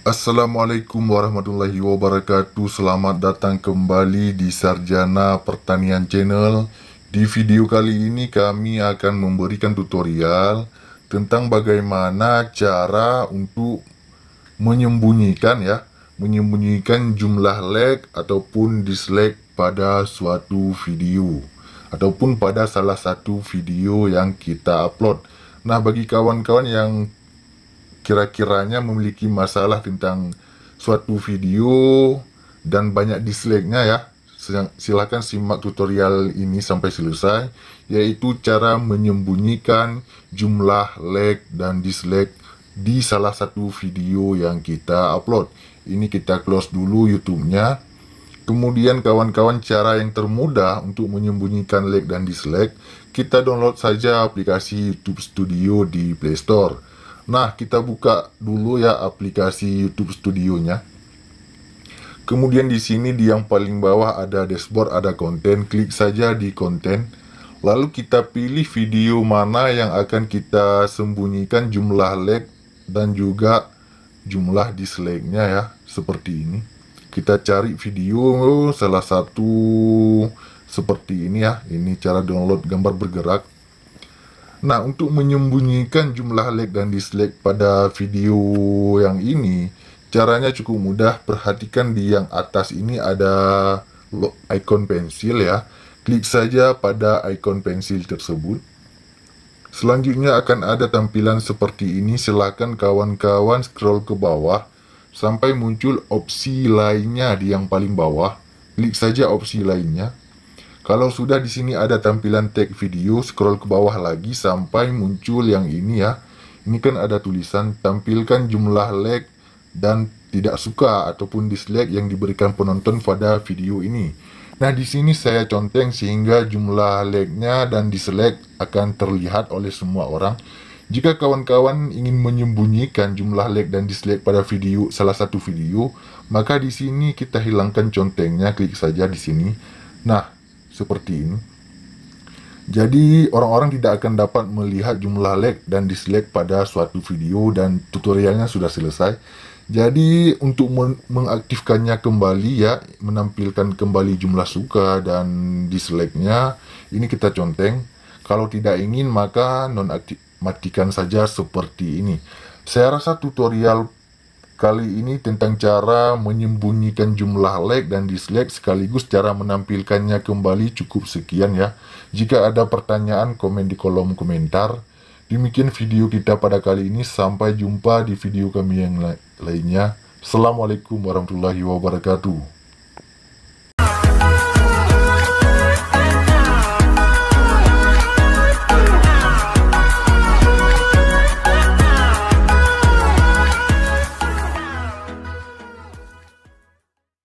Assalamualaikum warahmatullahi wabarakatuh. Selamat datang kembali di Sarjana Pertanian Channel. Di video kali ini kami akan memberikan tutorial tentang bagaimana cara untuk menyembunyikan jumlah like ataupun dislike pada suatu video ataupun pada salah satu video yang kita upload. Nah, bagi kawan-kawan yang kira-kiranya memiliki masalah tentang suatu video dan banyak dislike-nya ya, silakan simak tutorial ini sampai selesai, yaitu cara menyembunyikan jumlah like dan dislike di salah satu video yang kita upload. Ini kita close dulu YouTube-nya. Kemudian kawan-kawan, cara yang termudah untuk menyembunyikan like dan dislike, kita download saja aplikasi YouTube Studio di Play Store. Nah, kita buka dulu ya aplikasi YouTube Studio-nya. Kemudian di sini di yang paling bawah ada dashboard, ada konten. Klik saja di konten. Lalu kita pilih video mana yang akan kita sembunyikan jumlah like dan juga jumlah dislike-nya ya, seperti ini. Kita cari video salah satu seperti ini ya. Ini cara download gambar bergerak. Nah, untuk menyembunyikan jumlah like dan dislike pada video yang ini, caranya cukup mudah. Perhatikan di yang atas ini ada icon pensil ya. Klik saja pada icon pensil tersebut. Selanjutnya akan ada tampilan seperti ini. Silakan kawan-kawan scroll ke bawah sampai muncul opsi lainnya di yang paling bawah. Klik saja opsi lainnya. Kalau sudah di sini ada tampilan tag video, scroll ke bawah lagi sampai muncul yang ini ya. Ini kan ada tulisan tampilkan jumlah like dan tidak suka ataupun dislike yang diberikan penonton pada video ini. Nah, di sini saya conteng sehingga jumlah like-nya dan dislike akan terlihat oleh semua orang. Jika kawan-kawan ingin menyembunyikan jumlah like dan dislike pada video salah satu video, maka di sini kita hilangkan contengnya, klik saja di sini. Nah, seperti ini. Jadi orang-orang tidak akan dapat melihat jumlah like dan dislike pada suatu video dan tutorialnya sudah selesai. Jadi untuk mengaktifkannya kembali ya, menampilkan kembali jumlah suka dan dislike-nya, ini kita conteng. Kalau tidak ingin maka matikan saja seperti ini. Saya rasa tutorial kali ini tentang cara menyembunyikan jumlah like dan dislike sekaligus cara menampilkannya kembali cukup sekian ya. Jika ada pertanyaan, komen di kolom komentar. Demikian video kita pada kali ini. Sampai jumpa di video kami yang lainnya. Assalamualaikum warahmatullahi wabarakatuh.